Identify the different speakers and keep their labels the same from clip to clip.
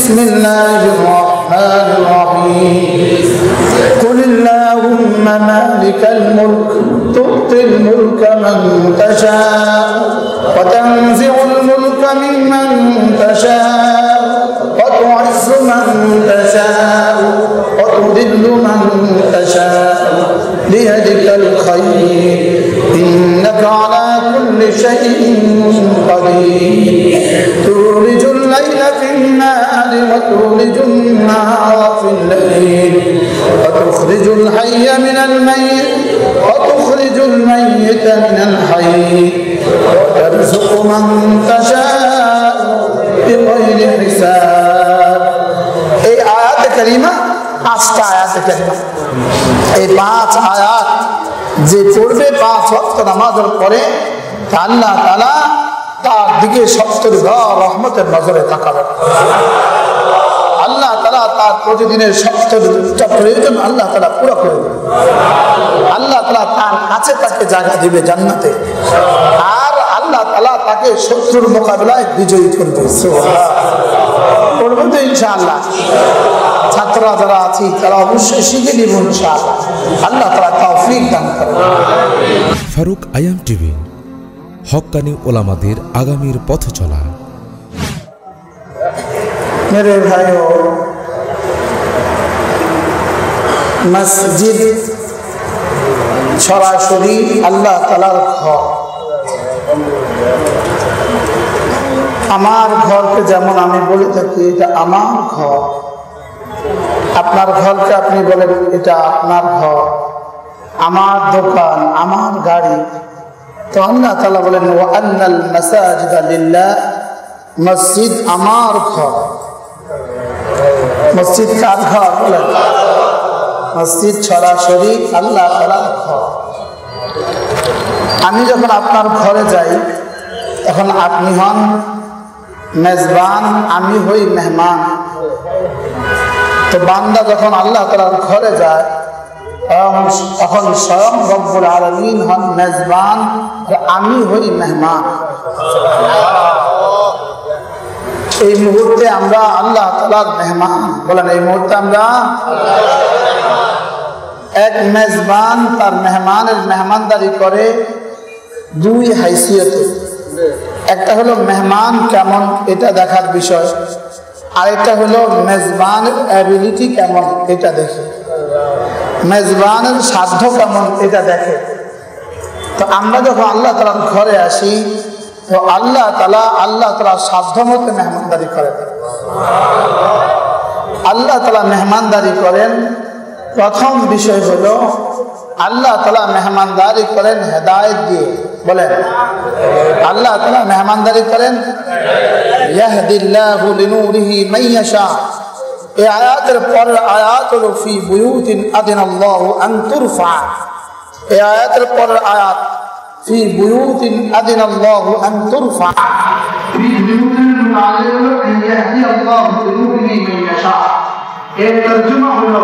Speaker 1: বিসমিল্লাহির রহমানির রহিম কুল আল্লাহুম্মা মালিকাল মুলক তু'তিল মুলকা মান তাশা ওয়া তানজি'ুল মুলকা মিম্মান তাশা ওয়া তু'ইজ্জু মান তাশা ওয়া তুযিল্লু মান তাশা বিয়াদিকাল খায়র ইন্নাকা আলা কুল্লি শাইইন কাদির তুলিজুল লাইলা ফিন-নাহারি ওয়া তুলিজুন নাহারা ফিল-লাইল ওয়া তুখরিজুল হাইয়া মিনাল মাইয়িত ওয়া তুখরিজুল মাইয়িতা মিনাল হাইয়্য ওয়া তারযুকু মান তাশা'উ বিগাইরি হিসাব। এই আয়াতে কারিমা 5টা আয়াতে কারিমা, এই 5 আয়াত যে পড়বে 5 ওয়াক্ত নামাজের পরে আল্লাহ তাআলা তার দিকে 70 বার রহমতের নজরে তাকাবেন। আল্লাহ তাআলা তার প্রতিদিনের 70টা প্রয়োজন আল্লাহ তাআলা পুরো করে দেবেন। আল্লাহ তাআলা তার কাছে তাকে জায়গা দিবে জান্নাতে, আর আল্লাহ তাআলা তাকে শত্রুর মোকাবিলায় বিজয়ী করবে। সুবহানাল্লাহ। পড়বেন তো ইনশাআল্লাহ? ছাত্ররা যারা আছি তারা অবশ্যই শিখে নিব ইনশাআল্লাহ। আল্লাহ তাআলা তৌফিক দান করুন।
Speaker 2: ফারুক আয়াম টিভি, হক্কানি ওলামাদের আগামীর পথ চলা।
Speaker 1: मेरे भाइयों, मस्जिद সরাসরি আল্লাহ তাআলার ঘর। আমার ঘরকে যেমন আমি বলে থাকি এটা আমার ঘর, আপনার ঘরকে আপনি বলেন এটা আপনার ঘর, আমার দোকান, আমার গাড়ি। তো আল্লাহ তাআলা বলেন ওয়া আন্নাল মাসাজিদা লিল্লাহ, মসজিদ আমার ঘর। মসজিদ কার ঘর বলেন? মসজিদ সরাসরি আল্লাহ তাআলার ঘর। আমি যখন আপনার ঘরে যাই তখন আপনি হন মেজবান, আমি হই মেহমান। তো বান্দা যখন আল্লাহ তাআলার ঘরে যায় তখন স্বয়ং রব্বুল আলামিন হন মেজবান, আমি হই মেহমান। এই মুহূর্তে আমরা আল্লাহ তাআলার মেহমান। বলেন এই মুহূর্তে আমরা এক মেজবান তার মেহমানের মেহমানদারি করে 2 হাইসিয়তে। একটা হলো মেহমান কেমন এটা দেখার বিষয়, আরেকটা হলো মেজবানের অ্যাবিলিটি কেমন এটা দেখে, মেজবানের সাধ্য কেমন এটা দেখে। তো আমরা যখন আল্লাহ তাআলার ঘরে আসি তো আল্লাহ তাআলা সাধ্য মতো মেহমানদারি করেন। আল্লাহ তাআলা মেহমানদারি করেন, প্রথম বিষয় হলো আল্লাহ তাআলা মেহমানদারি করেন হেদায়েত দিয়ে। বলেন আল্লাহ তাআলা মেহমানদারি করেন ইয়াহদিল্লাহু লিনূরিহি মাইয়াশা। এই আয়াতের পরের আয়াত হলো ফি বুয়ুতিন আযিনাল্লাহু আন তুরফা। এই আয়াতের পরের আয়াত ফি বুয়ুতিন আযিনাল্লাহু আন তুরফা। ফি বুয়ুতিন আযিনাল্লাহু আন ইয়াহদিয়াল্লাহু লিনূরিহি মাইয়াশা। এর তরজমা হলো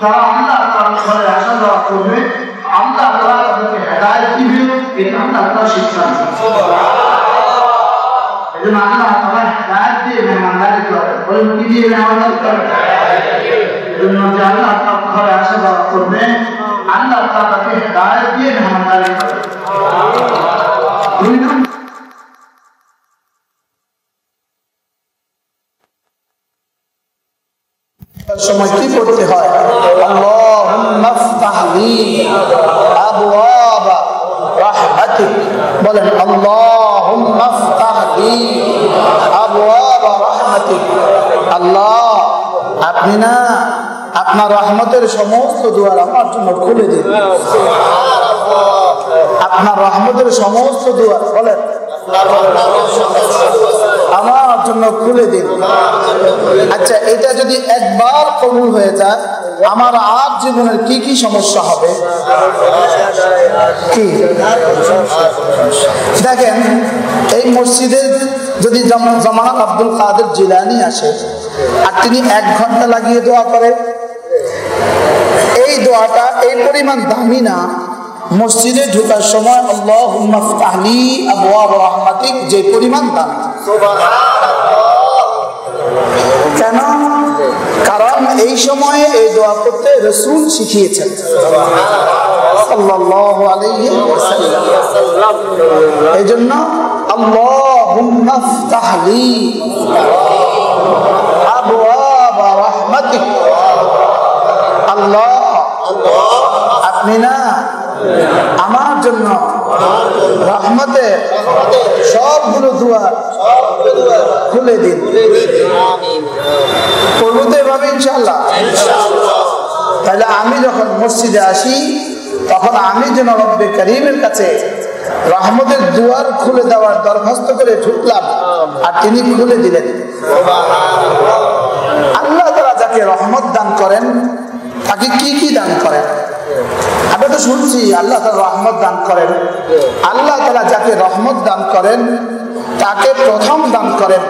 Speaker 1: যারা আল্লাহ তাআলার ঘরে আসা যাওয়া করবে আল্লাহ তাআলা তাদেরকে হেদায়েত দিবে, এটা আল্লাহ তাআলা সিদ্ধান্ত। সুবহানাল্লাহ। এজন্য আল্লাহ তাআলা হেদায়েত দিয়ে মেহমানদারি করে। বলেন কি দিয়ে মেহমানদারি করে? এজন্য যে আল্লাহ তাআলার ঘরে আসা যাওয়া করবে আল্লাহ তাআলা তাকে হেদায়েত দিয়ে মেহমানদারি করে। সময় কি করতে হয়? আল্লাহুম্মা ইফতাহ লি আবওয়াবা রাহমাতিক। বলেন আল্লাহুম্মা ইফতাহ লি আবওয়াবা রাহমাতিক। আল্লাহ আপনি না আপনার রহমতের সমস্ত দুয়ার আমার জন্য খুলে দিন। আপনার রহমতের সমস্ত দুয়ার বলেন আমার জন্য খুলে দিন। আচ্ছা, এটা যদি একবার কবুল হয়ে যায় আমার আর জীবনের কি কি সমস্যা হবে? কি দেখেন, এই মসজিদে যদি জামানাত আব্দুল কাদের জিলানী আসে আর তিনি 1 ঘন্টা লাগিয়ে দোয়া করে, এই দোয়াটা এই পরিমাণ দামি না। মসজিদে ঢোকার সময় আল্লাহুম্মা ইফতাহ লি আবওয়াব রাহমাতিক যে পরিমাণ দামি। কেন? এই সময়ে এই দোয়া করতে রাসূল শিখিয়েছেন সাল্লাল্লাহু আলাইহি ওয়াসাল্লাম। এইজন্য আল্লাহুম্মা ইফতাহ লি আবওয়াবা রাহমাতিক, আল্লাহ আপনি না আমার জন্য রহমতের সবগুলো দুয়ার খুলে দিন। করবো তো এভাবে ইনশাআল্লাহ। তাহলে আমি যখন মসজিদে আসি তখন আমি যেন রব্বে কারীমের কাছে রহমতের দুয়ার খুলে দেওয়ার দরখাস্ত করে ঢুকলাম, আর তিনি খুলে দিলেন। আল্লাহ তাআলা যাকে রহমত দান করেন তাকে কি কি দান করেন? আমরা তো শুনছি আল্লাহ তাআলা রহমত দান করেন। আল্লাহ তাআলা যাকে রহমত দান করেন তাকে প্রথম দান করেন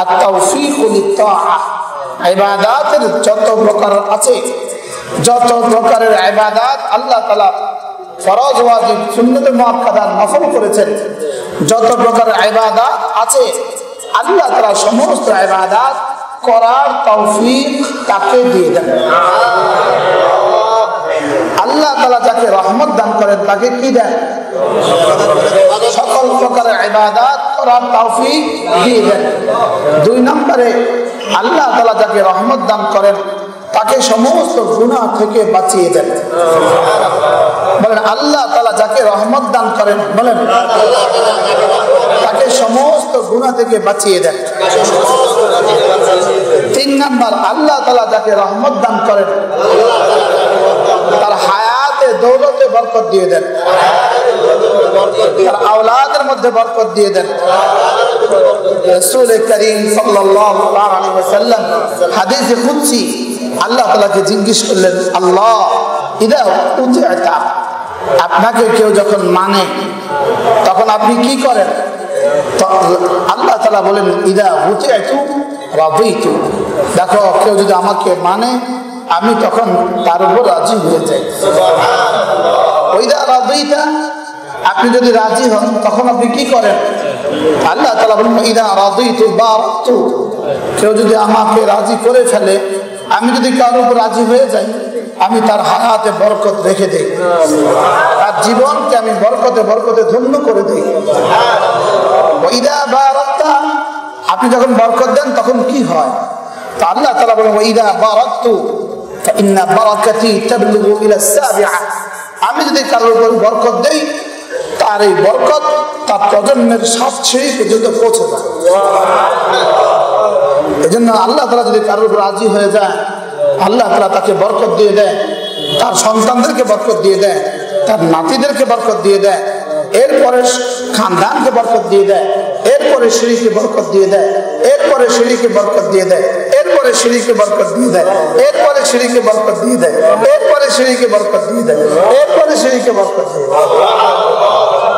Speaker 1: আত-তাওফীকু লিত-তাআহ। ইবাদতের যত প্রকার আছে, যত প্রকারের ইবাদত আল্লাহ তাআলা ফরজ, ওয়াজিব, সুন্নাত, মুআক্কাদা, নফল করেছেন, যত প্রকারের ইবাদত আছে আল্লাহ তাআলা সমস্ত ইবাদত করার তৌফিক তাকে দিয়ে দেন। আল্লাহ তাআলা যাকে রহমত দান করেন তাকে কি দেন? সকল প্রকারের ইবাদত করার তৌফিক দিয়ে দেন। 2 নম্বরে আল্লাহ তাআলা যাকে রহমত দান করেন তাকে সমস্ত গুনাহ থেকে বাঁচিয়ে দেন। বলেন আল্লাহ তাআলা যাকে রহমত দান করেন, বলেন তাকে সমস্ত গুনাহ থেকে বাঁচিয়ে দেন। 3 নম্বর আল্লাহ তাআলা যাকে রহমত দান করেন তার হায়াতে দৌলতে বরকত দিয়ে দেন, তার আওলাদের মধ্যে বরকত দিয়ে দেন। রাসূল করিম সাল্লাল্লাহু আলাইহি ওয়াসাল্লাম হাদিসে কুদসি আল্লাহ তাআলাকে জিজ্ঞেস করলেন, আল্লাহ ইদা উতিআতা, আপনাকে কেউ যখন মানে তখন আপনি কি করেন? আল্লাহ তাআলা বলেন ইদা উতিআতু রাদিতু, দেখো কেউ যদি আমাকে মানে আমি তখন তার উপর রাজি হয়ে যাই। ওইদা রাদিতা, আপনি যদি রাজি হন তখন আপনি কি করেন? আল্লাহ তাআলা বলেন ইদা রাদিতু বারাকতু, কেউ যদি আমাকে রাজি করে ফেলে, আমি যদি কারোর উপর রাজি হয়ে যাই আমি তার হায়াতে বরকত রেখে দেই, তার জীবনকে আমি বরকতে বরকতে ধন্য করে দিই। ওইদা বারাকতা, আপনি যখন বরকত দেন তখন কি হয়? তো আল্লাহ তাআলা বলেন ওইদা বারাকতু ফাইন্না বারাকাতি তাবলুগু ইলা সাবিআ, আমি যদি কারোর উপর বরকত দেই তার এই বরকত তার প্রজন্মের 7 সিঁড়ি পর্যন্ত পৌঁছে যায়। এজন্য আল্লাহ তাআলা যদি কারোর উপর রাজি হয়ে যায় আল্লাহ তাআলা তাকে বরকত দিয়ে দেয়, তার সন্তানদেরকে বরকত দিয়ে দেয়, তার নাতিদেরকে বরকত দিয়ে দেয়, এরপরে খানদানকে বরকত দিয়ে দেয়, এরপরে সিঁড়িকে বরকত দিয়ে দেয়, এরপরে সিঁড়িকে বরকত দিয়ে দেয়, এরপরে সিঁড়িকে বরকত দিয়ে দেয়, এরপরে সিঁড়িকে বরকত দিয়ে দেয়, এরপরে সিঁড়িকে বরকত দিয়ে দেয়, এরপরে সিঁড়িকে বরকত দিয়ে দেয়।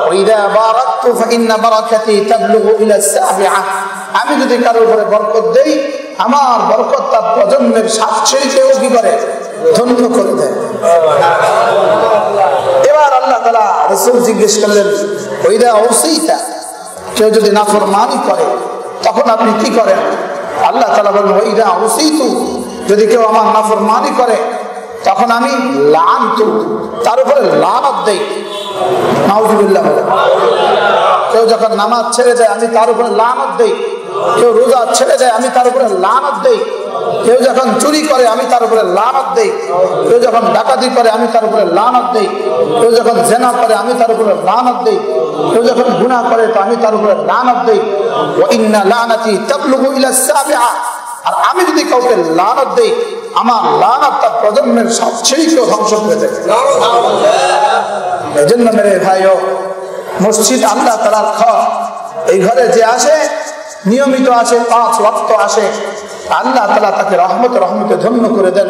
Speaker 1: ওয়াইদা বারাকতু ফাইন্না বারাকাতি তাবলুগু ইলা সাবিআ, আমি যদি কারোর উপরে বরকত দেই আমার বরকত তার প্রজন্মের 7 সিঁড়িকেও কি করে? ধন্য করে দেয়। এবার আল্লাহ তাআলা রাসূল জিজ্ঞেস করলেন ওইদা উসিতা, কেউ যদি নাফরমানি করে তখন আপনি কি করেন? আল্লাহ তাআলা বলেন ওইদা উসিতু, যদি কেউ আমার নাফরমানি করে তখন আমি লানতু, তার উপরে লানত দেই। নাউযুবিল্লাহ। কেউ যখন নামাজ ছেড়ে যায় আমি তার উপরে লানত দেই, কেউ রোজা ছেড়ে যায় আমি তার উপরে লানত দেই, কেউ যখন চুরি করে আমি তার উপরে লানত দেই, কেউ যখন ডাকাতি করে আমি তার উপরে লানত দেই, কেউ যখন জিনা করে আমি তার উপরে লানত দেই, কেউ যখন গুনাহ করে তো আমি তার উপরে লানত দেই। ওয়া ইন্না লানাতি তাবলুগু ইলা সাবিআ, আর আমি যদি কাউকে লানত দেই আমার লানত তার প্রজন্মের 7 সিঁড়িকেও ধ্বংস করে দেয়। এজন্য মেরে ভাইও, মসজিদ আল্লাহ তাআলার ঘর, এই ঘরে যে আসে নিয়মিত আসে, 5 ওয়াক্ত আসে, আল্লাহ তাআলা তাকে রহমতে ধন্য করে দেন,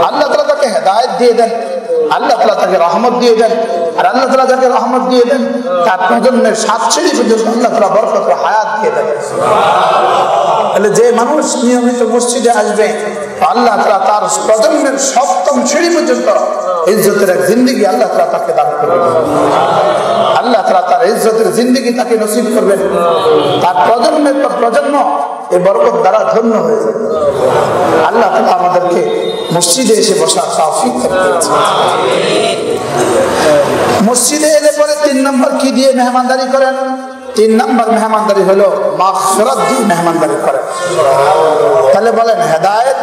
Speaker 1: আল্লাহ তাআলা তাকে হেদায়েত দিয়ে দেন, আল্লাহ তাআলা তাকে রহমত দিয়ে দেন, আর আল্লাহ তাআলা যাকে রহমত দিয়ে দেন তার প্রজন্মের 7 সিঁড়ি পর্যন্ত আল্লাহ তাআলা বরকতের হায়াত দিয়ে দেন। তাহলে যে মানুষ নিয়মিত মসজিদে আসবে আল্লাহ তাআলা তার প্রজন্মের 7ম সিঁড়ি পর্যন্ত ইজ্জতের এক জিন্দেগি আল্লাহ তাআলা তাকে দান করবেন। আল্লাহ তাআলা তার ইজ্জতের জিন্দেগি তাকে নসিব করবেন, তার প্রজন্মের পর প্রজন্ম এই বরকত দ্বারা ধন্য হয়ে যাবে। আল্লাহ তাআলা আমাদেরকে মসজিদে এসে বসার তৌফিক দান করেন। মসজিদে এলে পরে 3 নম্বর কি দিয়ে মেহমানদারি করেন? 3 নম্বর মেহমানদারি হলো মাগফিরাত দিয়ে মেহমানদারি করেন। তাহলে বলেন হেদায়েত,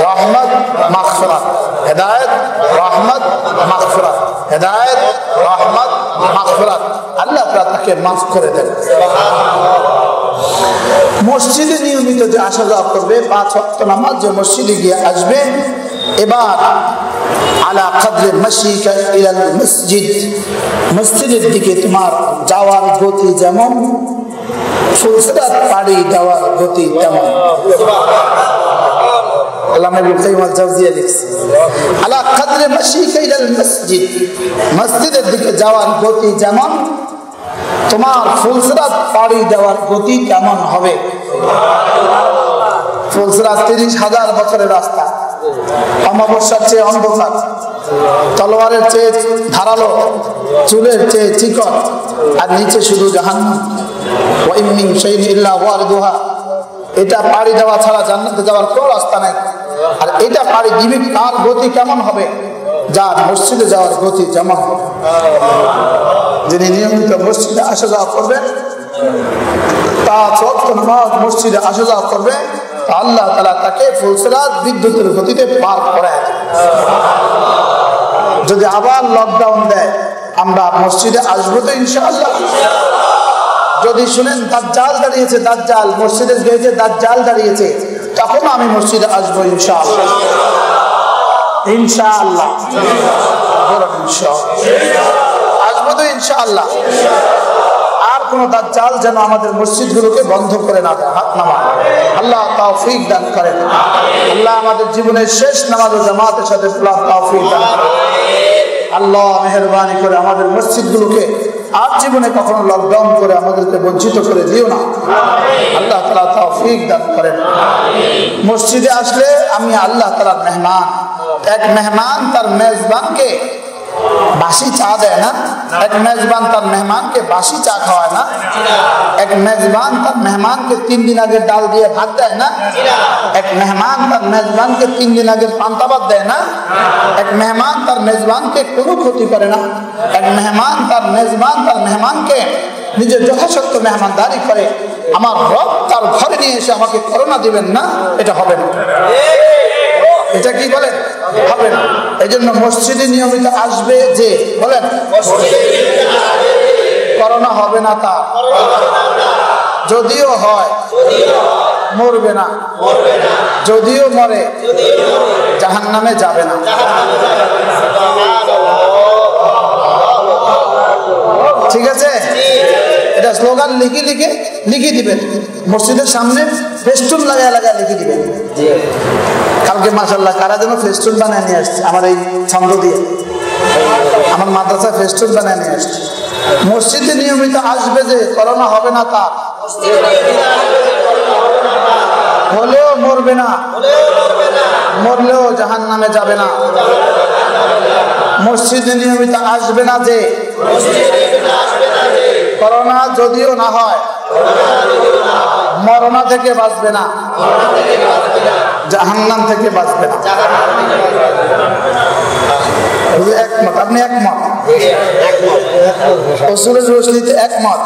Speaker 1: রহমত, মাগফিরাত, হেদায়েত, রহমত, মাগফিরাত, হেদায়েত, রহমত, মাগফিরাত। আল্লাহ তাআলা তাকে মাফ করে দেন। মসজিদে নিয়মিত যে আসা যাওয়া করবে, 5 ওয়াক্ত নামাজ যে মসজিদে গিয়ে আসবে, এবার আলা কদরে মাশিকা ইলাল মসজিদ, মসজিদের দিকে তোমার যাওয়ার গতি যেমন ফুলসরাত পাড়ি দেওয়ার গতি তেমন। আল্লামা ইবনে কাইয়িম আল-জাওজিয়া লিখছে আলা কদরে মাশিকা ইলাল মসজিদ, মসজিদের দিকে যাওয়ার গতি যেমন তোমার ফুলসরাত পাড়ি দেওয়ার গতি কেমন হবে। ফুলসরাত 30,000 বছরের রাস্তা, অমাবস্যার চেয়ে অন্ধকার, তলোয়ারের চেয়ে ধারালো, চুলের চেয়ে চিকন, আর নিচে শুধু জাহান্নাম। ওয়া ইন মিন শাইইন ইল্লা ওয়ারিদুহা, এটা পাড়ি দেওয়া ছাড়া জান্নাতে যাওয়ার কোনো রাস্তা নাই। আর এটা পাড়ি দিবে কার গতি কেমন হবে? যার মসজিদে যাওয়ার গতি যেমন হবে। যিনি নিয়মিত মসজিদে আসা যাওয়া করবেন, 5 ওয়াক্ত নামাজ মসজিদে আসা যাওয়া করবে, আল্লাহ তাআলা তাকে ফুলসরাত বিদ্যুতের গতিতে পার করায় দেন। যদি আবার লকডাউন দেয়, আমরা মসজিদে আসবো তো ইনশাআল্লাহ। যদি শুনেন দাজ্জাল দাঁড়িয়েছে, দাজ্জাল মসজিদে গিয়েছে, দাজ্জাল দাঁড়িয়েছে, তখন আমি মসজিদে আসবো ইনশাআল্লাহ। ইনশাআল্লাহ আসবো তো ইনশাআল্লাহ। আর কোন দাজ্জাল যেন আমাদের মসজিদগুলোকে বন্ধ করে না দেয়। হাত নামা, আল্লাহ তৌফিক দান করেন। আল্লাহ আমাদের জীবনের শেষ নামাজ ও জামাতের সাথে তৌফিক দান করেন। আল্লাহ মেহেরবানি করে আমাদের মসজিদগুলোকে আর জীবনে কখনো লকডাউন করে আমাদেরকে বঞ্চিত করে দিও না। আল্লাহ তাআলা তৌফিক দান করেন। মসজিদে আসলে আমি আল্লাহ তাআলার মেহমান। এক মেহমান তার মেজবানকে বাসি চা দেয় না, এক মেজবান তার মেহমানকে বাসি চা খাওয়ায় না, এক মেজবান তার মেহমানকে 3 দিন আগের ডাল দিয়ে ভাত দেয় না, এক মেহমান তার মেজবানকে 3 দিন আগের পান্তা ভাত দেয় না, এক মেহমান তার মেজবানকে কোনো ক্ষতি করে না, এক মেহমান তার মেহমানকে নিজের যথাসত্য মেহমানদারি করে। আমার রব তার ঘরে নিয়ে এসে আমাকে করোনা দিবেন না, এটা হবে না। এটা কি বলেন? হবে না। এই জন্য মসজিদে নিয়মিত আসবে যে, বলেন করোনা হবে না তা, যদিও হয় মরবে না, যদিও মরে জাহান্নামে যাবে না। ঠিক আছে? এটা স্লোগান লিখে দিবেন মসজিদের সামনে, ফেস্টুন লাগায় লিখে দিবেন। কালকে মাশাআল্লাহ কারা যেন ফেস্টুন বানিয়ে নিয়ে আসছে, আমার এই ছন্দ দিয়ে আমার মাদ্রাসা ফেস্টুন বানিয়ে নিয়ে আসছে। মসজিদে নিয়মিত আসবে যে করোনা হবে না তা, হলেও মরবে না, মরলেও জাহান্নামে যাবে না। মসজিদে নিয়মিত আসবে না যে করোনা যদিও না হয় মরণা থেকে বাঁচবে না, জাহান্নাম থেকে বাঁচবে না। একমত? আপনি একমত? রাসূলের রসুলিতে একমত?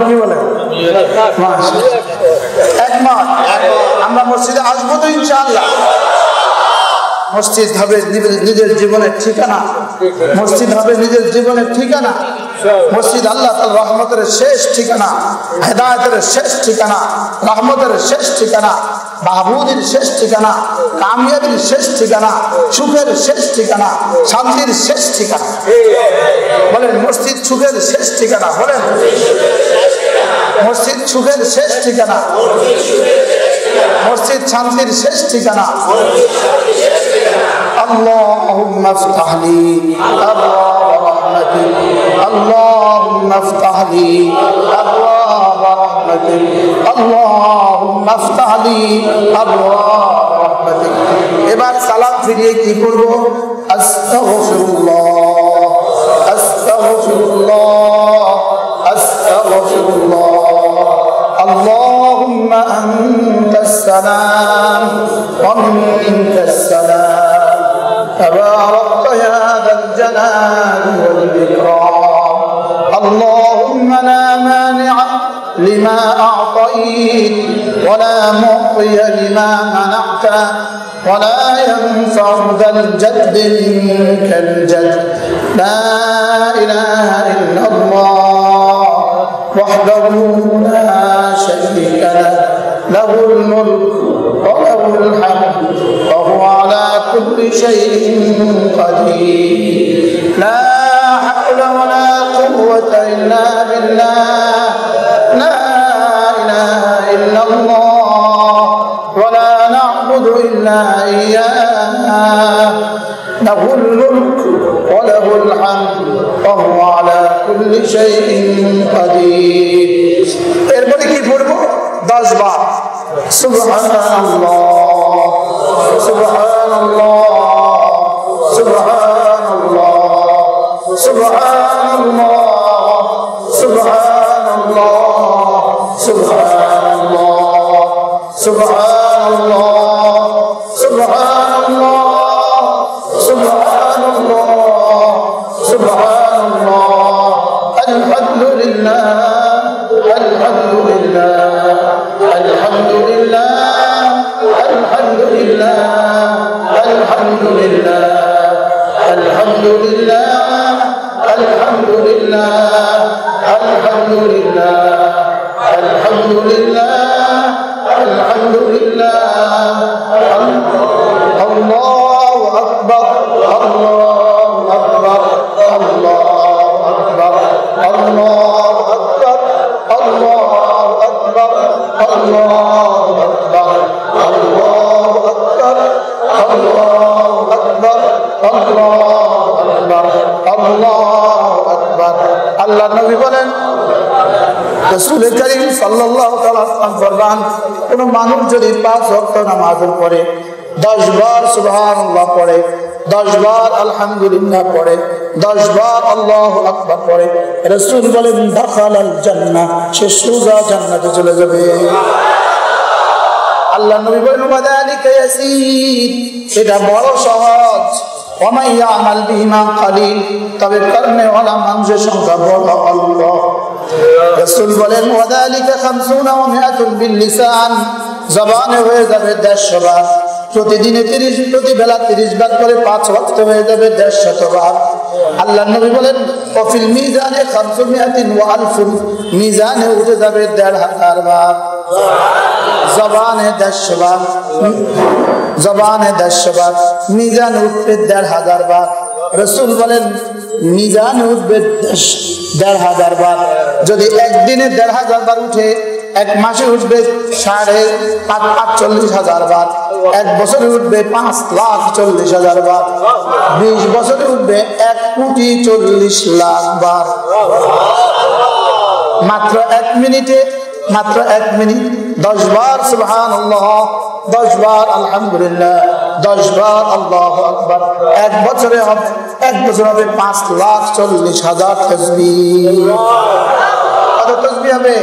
Speaker 1: কি বলে একমত? আমরা মসজিদে আসবো তো ইনশাআল্লাহ। মসজিদ হবে নিজের জীবনের ঠিকানা, মসজিদ হবে নিজের জীবনের ঠিকানা। মসজিদ আল্লাহ তাআলার রহমতের শেষ ঠিকানা, হেদায়েতের শেষ ঠিকানা, রহমতের শেষ ঠিকানা, মাহবুবের শেষ ঠিকানা, কামিয়াবির শেষ ঠিকানা, সুখের শেষ ঠিকানা, শান্তির শেষ ঠিকানা। বলেন মসজিদ সুখের শেষ ঠিকানা। বলেন মসজিদ সুখের শেষ ঠিকানা, মসজিদ শান্তির শেষ ঠিকানা। اللهم افتح لي أبواب رحمتك، اللهم افتح لي أبواب رحمتك، اللهم افتح لي أبواب رحمتك। এবার সালাম ফিরিয়ে কি করব? আস্তাগফিরুল্লাহ, আস্তাগফিরুল্লাহ, আস্তাগফিরুল্লাহ। اللهم أنت السلام السلام ومنك السلام تباركت يا ذا الجلال والإكرام اللهم لا مانع لما أعطيت ولا معطي لما منعت ولا ينفع ذا الجد منك الجد لا إله إلا الله وحده لا شريك له له الملك وله الحمد وهو على كل شيء قدير لا حول ولا قوة إلا بالله لا إله إلا الله ولا نعبد إلا إياه له الملك وله الحمد وهو على كل شيء قدير এরপরে কি পড়বো 10 বার সুবহানাল্লাহ সুবহানাল্লাহ সুবহানাল্লাহ সুবহানাল্লাহ সুবহানাল্লাহ সুবহানাল্লাহ সুবহানাল্লাহ সুবহানাল্লাহ সুবহানাল্লাহ সুবহানাল্লাহ আলহামদুলিল্লাহ আলহামদুলিল্লাহ আলহামদুলিল্লাহ আলহামদুলিল্লাহ আলহামদুলিল্লাহ আলহামদুলিল্লাহ আলহামদুলিল্লাহ আলহামদুলিল্লাহ আলহামদুলিল্লাহ আলহামদুলিল্লাহ আল্লাহু আকবার আল্লাহু আকবার আল্লাহু আকবার আল্লাহু আকবার আল্লাহু আকবার আল্লাহু আকবার আল্লাহু আকবার আল্লাহু আকবার আল্লাহু আকবার আল্লাহু আকবার আল্লাহ নবী বলেন রাসূল করিম সাল্লাল্লাহু তাআলা ফরমান কোন মানুষ যদি 5 ওয়াক্ত নামাজের পরে 10 বার সুবহানাল্লাহ পড়ে 10 বার আলহামদুলিল্লাহ পড়ে 10 বার আল্লাহু আকবার পড়ে রাসূল বলেন দাখালাল জান্নাহ সে সোজা জান্নাতে চলে যাবে আল্লাহ নবী বলেন ওয়াদালিকা ইয়াসির এটা বড় সহজ ওয়া ইয়ামাল বিমা কালিল তবে করনে ওয়ালা মানুষের সংখ্যা বড় আল্লাহ রাসূল বলেন ওয়াদালিকা 50 ওয়া 100 বিল লিসান জবানে হয়ে যাবে 150 বার প্রতিদিনে 30 প্রতি বেলা 30 বার করে 5 ওয়াক্ত হয়ে যাবে 150 বার আল্লাহ নবী বলেন ওয়াফিল মিজানে 500 ওয়া আলফ মিজানে উঠে যাবে 1500 বার জবানে 150 বার জবানে 150 বার মিজানে উঠবে 1500 বার রাসূল বলেন মিজানে উঠবে 1500 বার যদি একদিনে 1500 বার উঠে এক মাসে উঠবে 45,000 বার এক বছরে উঠবে 5,40,000 বার 20 বছরে উঠবে 1,40,00,000 বার মাত্র 1 মিনিটে মাত্র 1 মিনিট 10 বার সুবহানাল্লাহ 10 বার আলহামদুলিল্লাহ 10 বার আল্লাহু আকবার এক বছরে হবে 5,40,000 তাসবিহ কত তাসবিহ হবে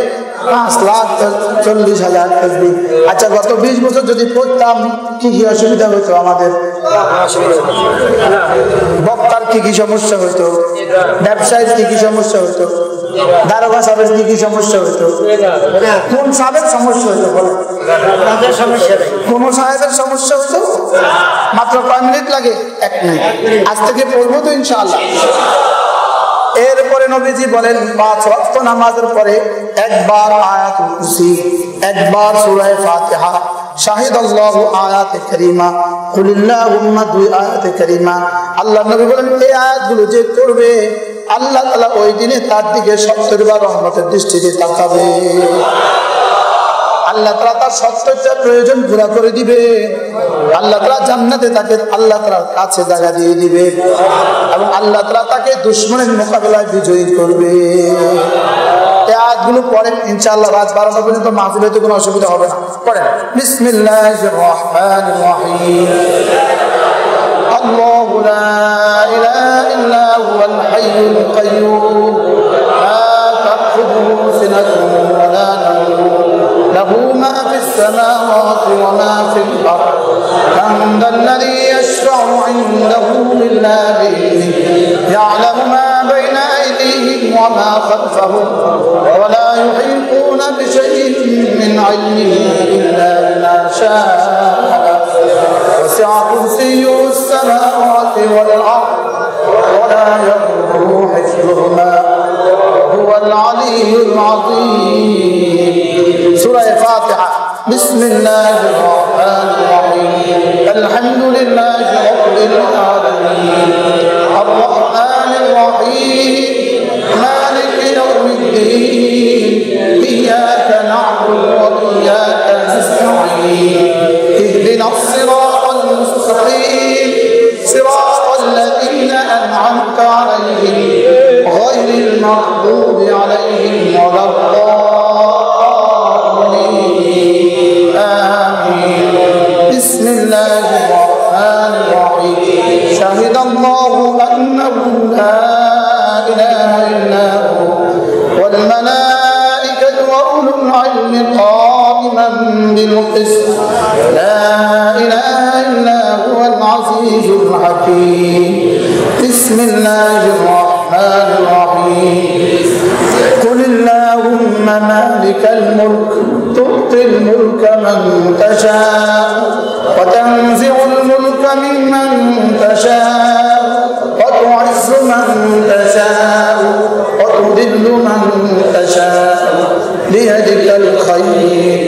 Speaker 1: 5,40,000 তাসবিহ আচ্ছা গত 20 বছর যদি পড়তাম কি কি অসুবিধা হতো আমাদের বক্তার কি সমস্যা হতো ব্যবসায়ীর কি সমস্যা হতো দারোগা সাহেবের কি সমস্যা হতো কোন সাহেবের সমস্যা হতো বলো তাদের সমস্যা নেই কোন সাহেবের সমস্যা হতো মাত্র কয় মিনিট লাগে 1 মিনিট আজ থেকে পড়বো তো ইনশাআল্লাহ এরপরে নবীজি বলেন 5 ওয়াক্ত নামাজের পরে একবার আয়াতুল কুরসি একবার সূরা ফাতিহা শাহিদাল্লাহু আয়াতে কারীমা কুলিল্লাহুম্মা 2 আয়াতে কারীমা আল্লাহ নবী বলেন এই আয়াতগুলো যে করবে আল্লাহ তাআলা ওই দিনে তার দিকে 70 বার রহমতের দৃষ্টিতে তাকাবে আল্লাহ তাআলা তার 70টা প্রয়োজন পুরো করে দিবে আল্লাহ তাআলা জান্নাতে তাকে আল্লাহ তাআলার কাছে জায়গা দিয়ে দিবে এবং আল্লাহ তাআলা তাকে দুশমনের মোকাবেলায় বিজয়ী করবে এই আয়াতগুলো পড়েন ইনশাআল্লাহ রাত 12টা পর্যন্ত মাহফিলে তো কোনো অসুবিধা হবে না পড়েন বিসমিল্লাহির রহমানির রহিম الله لا إله إلا هو الحي القيوم لا تأخذه سنة ولا نوم له ما في السماوات وما في الأرض من ذا الذي يشفع عنده إلا بإذنه يعلم ما بين أيديهم وما خلفهم ولا يحيطون بشيء من علمه إلا بما شاء وسع كرسيه السماوات والأرض ولا يضره حفظهما هو العلي العظيم. سورة الفاتحة. بسم الله الرحمن الرحيم الحمد لله رب العالمين الرحمن الرحيم مالك يوم الدين إياك نعبد وإياك نستعين اهدنا الصراط المستقيم صراط الذين أنعمت عليهم غير المغضوب عليهم ولا الضالين آمين. بسم الله الرحمن الرحيم شهد الله أنه لا إله إلا هو والملائكة وأولو العلم قائما بالقسط لا إله إلا هو العزيز الحكيم. بسم الله الرحمن الرحيم قل اللهم مالك الملك تؤتي الملك من تشاء وتنزع الملك ممن تشاء وتعز من تشاء وتذل من تشاء بيدك الخير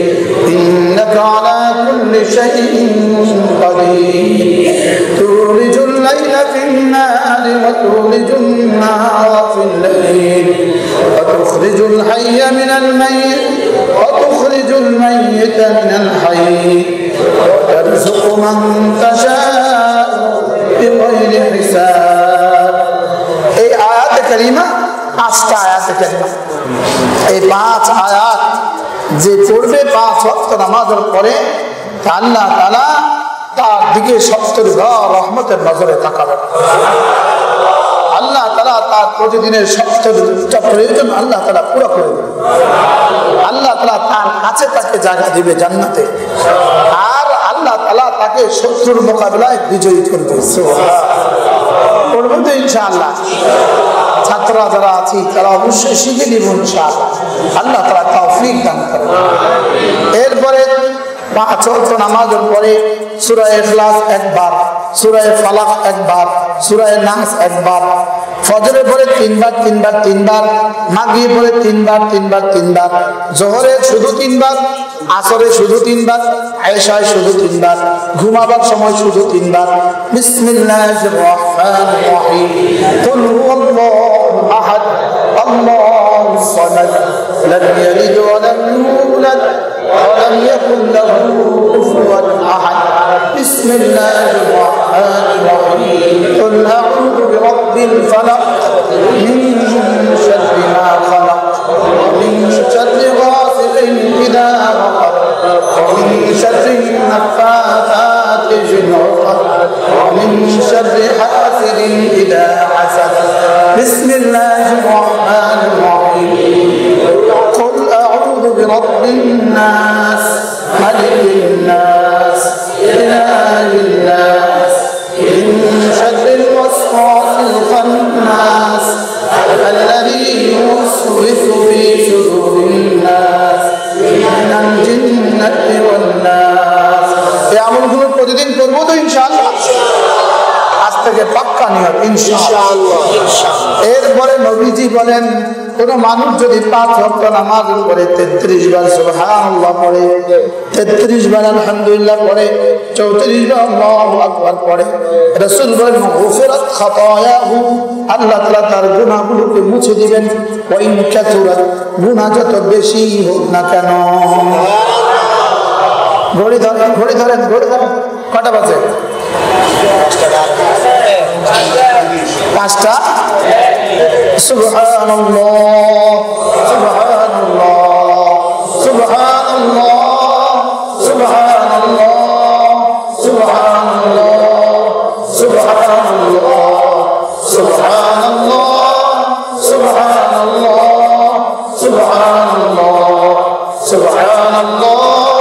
Speaker 1: إنك على كل شيء قدير تولج الليل في النهار وتولج النهار في الليل وتخرج الحي من الميت وتخرج الميت من الحي وترزق من تشاء بغير حساب. এই আয়াত কারিমা 5টা আয়াত কারিমা এই 5 আয়াত যে পড়বে 5 ওয়াক্ত নামাজের পরে আল্লাহ তাআলা তার দিকে 70 বার রহমতের নজরে তাকাবে। আল্লাহ তাআলা তার প্রতিদিনের 70টা প্রয়োজন আল্লাহ তাআলা পুরো করে দেবে। আল্লাহ তাআলা তার কাছে তাকে জায়গা দিবে জান্নাতে আর আল্লাহ তাআলা তাকে শত্রুর মোকাবিলায় বিজয়ী করবে। করবে তো ইনশাআল্লাহ। ছাত্ররা যারা আছি তারা অবশ্যই শিখে নিব ইনশাআল্লাহ। আল্লাহ তাআলা তৌফিক দান করুন। এরপরে 5 ওয়াক্ত নামাজের পরে সূরা ইখলাস একবার, সূরা ফালাক একবার, সূরা নাস একবার, ফজরের পরে 3 বার 3 বার 3 বার, মাগরিবের পরে 3 বার 3 বার 3 বার, জোহরে শুধু 3 বার, আসরে শুধু 3 বার, আয়েশায় শুধু 3 বার, ঘুমাবার সময় শুধু 3 বার। বিসমিল্লাহির রহমানির রহিম কুল হুয়াল্লাহু আহাদ আল্লাহুস সামাদ লাম ইয়ালিদ ওয়া লাম ইউলাদ ولم يكن له كفوا أحد. بسم الله الرحمن الرحيم قل أعوذ برب الفلق من شر ما خلق ومن شر غاسق إذا وقب ومن شر النفاثات في العقد ومن شر حاسد إذا حسد. بسم الله الرحمن الرحيم قل أعوذ برب الناس ملك الناس إله الناس من شر الوسواس الخناس الذي يوسوس في صدور الناس من الجنة والناس. এই আমলগুলো প্রতিদিন করব তো ইনশাআল্লাহ। আজ থেকে পাক্কা নিয়ত ইনশাআল্লাহ। এরপরে নবীজি বলেন কোন মানুষ যদি 5 ওয়াক্ত নামাজের পরে 33 বার সুবহানাল্লাহ পড়ে, 33 বার আলহামদুলিল্লাহ পড়ে, 34 বার আল্লাহু আকবার পড়ে, রাসূল বলেন গুফিরাত খাতায়াহু, আল্লাহ তাআলা তার গুনাহগুলোকে মুছে দিবেন। ওয়া ইন কাতুরাত, গুনাহ যত বেশি হোক না কেন। ঘড়ি ধরেন ঘড়ি ধরেন ঘড়ি ধরেন, কটা বাজে? 5টা। সুবহানাল্লাহ সুবহানাল্লাহ সুবহানাল্লাহ সুবহানাল্লাহ সুবহানাল্লাহ সুবহানাল্লাহ সুবহানাল্লাহ সুবহানাল্লাহ সুবহানাল্লাহ সুবহানাল্লাহ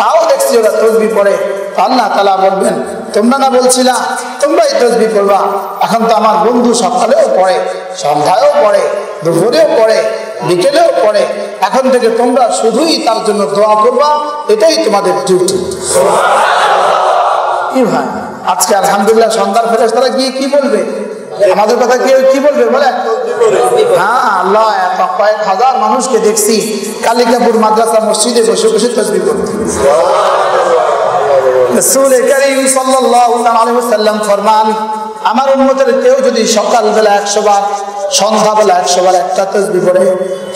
Speaker 1: তাও দেখছি ওরা তাসবিহ পড়ে। আল্লাহ তাআলা বলবেন তোমরা না বলছিলা তোমরাই তাসবিহ পড়বা, এখন তো আমার বন্ধু সকালেও পড়ে, সন্ধ্যায়ও পড়ে, দুপুরেও পড়ে, বিকেলেও পড়ে, এখন থেকে তোমরা শুধুই তার জন্য দোয়া করবা, এটাই তোমাদের ডিউটি। কি ভাই আজকে আলহামদুলিল্লাহ সন্ধ্যার ফেরেশতারা গিয়ে কি বলবে আমাদের কথা? কি বলবে বলে? হ্যাঁ, আল্লাহ এত কয়েক হাজার মানুষকে দেখছি কালিকাপুর মাদ্রাসা মসজিদে বসে বসে তাসবিহ করতে। রাসূল করিম সাল্লাল্লাহু আলাইহি ওয়াসাল্লাম ফরমান, আমার উম্মতের কেউ যদি সকালবেলা 100 বার, সন্ধ্যাবেলা 100 বার একটা তাসবিহ পড়ে,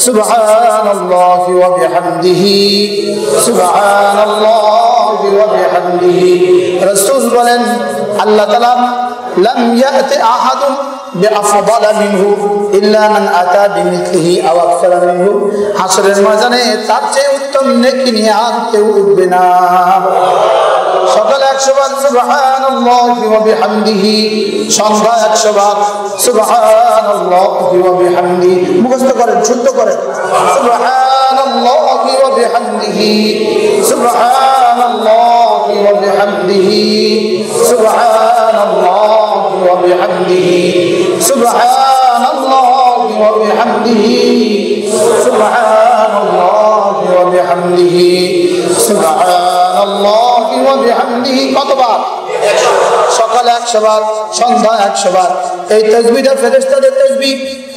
Speaker 1: সুবহানাল্লাহি ওয়া বিহামদিহি, সুবহানাল্লাহি ওয়া বিহামদিহি, রাসূল বলেন আল্লাহ তাআলা লাম ইয়াতি আহাদুন বিআফদাল মিনহু ইল্লা মান আতা বিমিথলিহি আও আকসারা মিনহু, হাসরের ময়দানে তার চেয়ে উত্তম নেকি নিয়ে আর কেউ উঠবে না। সকালে 100 বার সুবহানাল্লাহি ওয়া বিহামদিহি, সন্ধ্যা 100 বার সুবহানাল্লাহি ওয়া বিহামদিহি, মুখস্থ করেন, শুদ্ধ করেন, সুবহানাল্লাহি ওয়া বিহামদিহি, সুবহানাল্লাহি ওয়া বিহামদিহি, সুবহানাল্লাহি ওয়া বিহামদিহি, সুবহানাল্লাহি ওয়া বিহামদিহি, সুবহানাল্লাহি ওয়া বিহামদিহি, সুবহানাল্লাহি ওয়া বিহামদিহি। কতবার? সকালে 100 বার, সন্ধ্যা 100 বার। এই তাসবিহটা ফেরেশতাদের তাসবিহ,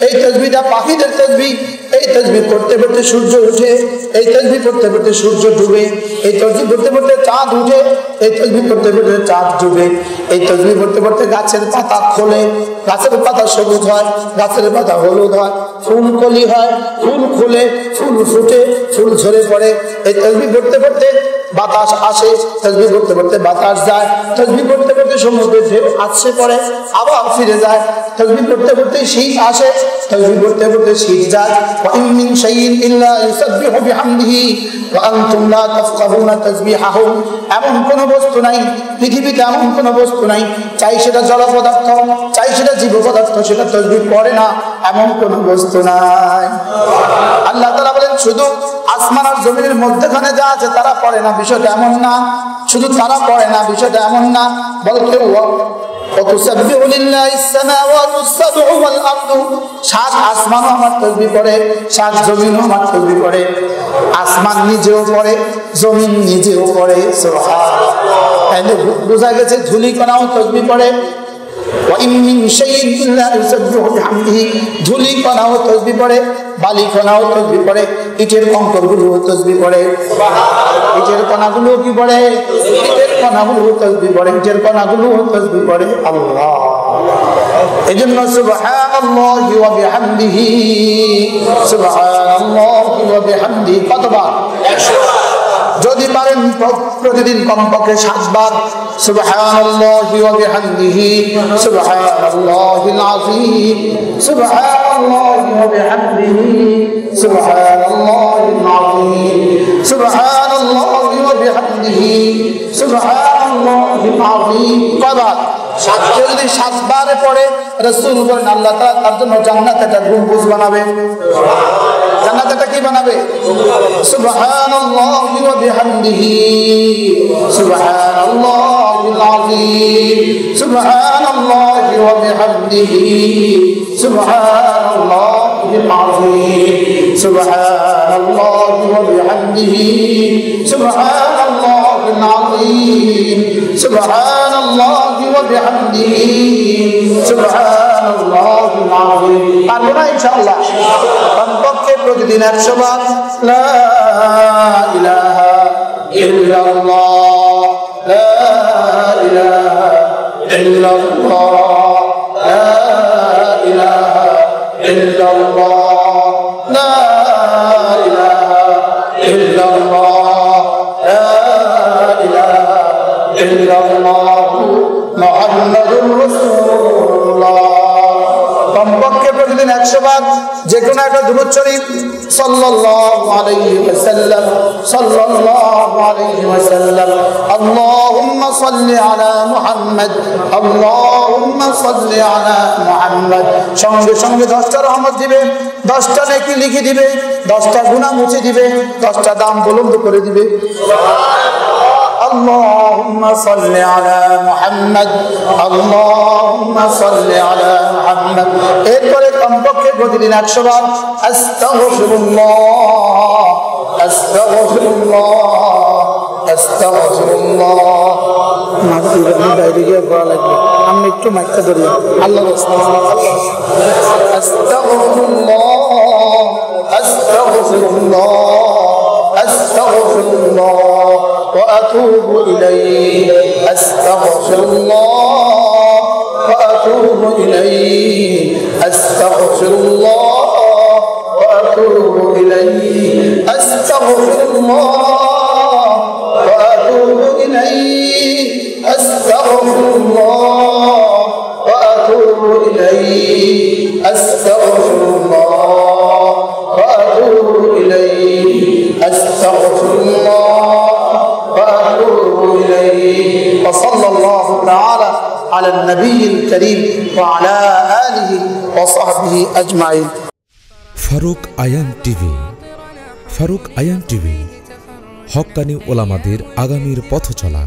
Speaker 1: এই তাসবিহটা পাখিদের তাসবিহ। এই তাসবিহ করতে করতে সূর্য ওঠে, এই তাসবিহ করতে করতে সূর্য ডুবে, এই তাসবিহ করতে করতে চাঁদ উঠে, এই তাসবিহ করতে করতে চাঁদ ডুবে, এই তাসবিহ করতে করতে গাছের পাতা খোলে, গাছের পাতা সবুজ হয়, গাছের পাতা হলুদ হয়, ফুল কলি হয়, ফুল খুলে, ফুল ফুটে, ফুল ঝরে পড়ে। এই তাসবিহ করতে করতে বাতাস আসে, তাসবিহ করতে করতে বাতাস যায়, তাসবিহ করতে করতে সমুদ্রের ঢেউ আসছে পড়ে, আবার ফিরে যায়, তাসবিহ করতে করতে শীত আসে, তাসবিহ করতে করতে শীত যায়। ওয়া ইন মিন শাইইন ইল্লা ইউসাব্বিহু বিহামদিহি ওয়া আনতুম লা তাফকাহুনা তাসবিহাহুম, এমন কোন বস্তু নাই পৃথিবীতে, এমন কোন বস্তু নাই, চাই সেটা জড় পদার্থ, চাই সেটা জীব পদার্থ, সেটা তাসবিহ করে না, এমন কোন বস্তু নাই। আল্লাহ তাআলা বলেন শুধু আসমান আর জমিনের মধ্যখানে যা আছে তারা পড়ে না, বিষয়টা এমন না। শুধু তারা পড়ে না, বিষয়টা এমন না, বলতে وتسبح لله السماوات السبع والأرض, 7 আসমানও আমার তাসবিহ পড়ে, 7 জমিনও আমার তাসবিহ পড়ে। আসমান নিজেও পড়ে, জমিন নিজেও পড়ে, সুবহানাল্লাহ। তাহলে বোঝা গেছে ধূলিকণাও তাসবিহ পড়ে। وإن من شيء إلا يسبح بحمده, ধূলিকণাও তাসবিহ পড়ে, বালিকণাও তাসবিহ পড়ে, ইটের কঙ্করগুলো তাসবিহ পড়ে, ইটের কণাগুলো কি পড়ে? ইটের কণাগুলো তাসবিহ পড়ে, ইটের কণাগুলো তাসবিহ পড়ে। আল্লাহ, এজন্য সুবহানাল্লাহি ওয়া বিহামদিহি, সুবহানাল্লাহি ওয়া বিহামদিহি কতবার? 100 বার। যদি পারেন প্রতিদিন কমপক্ষে 7 বার সুবহানাল্লাহি ওয়া বিহামদিহি, সুবহানাল্লাহিল আযীম, সুবহানাল্লাহি ওয়া বিহামদিহি, সুবহানাল্লাহিল আযীম, সুবহানাল্লাহি ওয়া বিহামদিহি, সুবহানাল্লাহিল আযীম। কয়বার? 7 বার। যদি 7 বারে পড়ে, রাসূল বলেন আল্লাহ তাআলা তার জন্য জান্নাতে একটা গম্বুজ বানাবে। জান্নাতে একটা কি বানাবে? সুবহানাল্লাহি ওয়া বিহামদিহি, সুবহানাল্লাহিল আযীম, সুবহানাল্লাহি ওয়া বিহামদিহি, সুবহানাল্লাহিল আযীম, সুবহানাল্লাহি ওয়া বিহামদিহি, সুবহানাল্লাহিল আযীম, সুবহানাল্লাহি ওয়া বিহামদিহি, সুবহানাল্লাহিল আযীম। পারবো না ইনশাআল্লাহ? কমপক্ষে প্রতিদিন 100 বার লা ইলাহা ইল্লাল্লাহ, লা ইলাহা ইল্লাল্লাহ, লা ইলাহা ইল্লাল্লাহ, লা ইলাহা ইল্লাল্লাহ, লা ইলাহা ইল্লাল্লাহ, মুহাম্মাদুর রাসূলুল্লাহ। কমপক্ষে প্রতিদিন 100 বার যে কোনো একটা দুরূদ শরীফ সাল্লাল্লাহু আলাইহি ওয়াসাল্লাম, সাল্লাল্লাহু আলাইহি ওয়াসাল্লাম, আল্লাহুম্মা সাল্লি আলা মুহাম্মদ, আল্লাহুম্মা সাল্লি আলা মুহাম্মদ। সঙ্গে সঙ্গে 10টা রহমত দিবে, 10টা নেকি লিখে দিবে, 10টা গুনাহ মুছে দিবে, 10টা দাম বুলন্দ করে দিবে। সুবহানাল্লাহ। اللهم صل على محمد اللهم صل على محمد এরপরে কমপক্ষে প্রতিদিন 100 বার আস্তাগফিরুল্লাহ আস্তাগফিরুল্লাহ আস্তাগফিরুল্লাহ মাগফিরাত বাইরে গিয়ে বলা লাগবে আমি একটু মাইকটা ধরি আল্লাহর আস্তাগফিরুল্লাহ আস্তাগফিরুল্লাহ আস্তাগফিরুল্লাহ وأتوب إليه أستغفر الله وأتوب إليه أستغفر الله وأتوب إليه أستغفر الله وأتوب إليه أستغفر الله وأتوب إليه أستغفر الله وأتوب إليه أستغفر الله وصلى الله تعالى على النبي الكريم وعلى آله وصحبه أجمعين
Speaker 2: ফারুক আয়াম টিভি ফারুক আয়াম টিভি হক্কানি ওলামাদের আগামীর পথ চলা।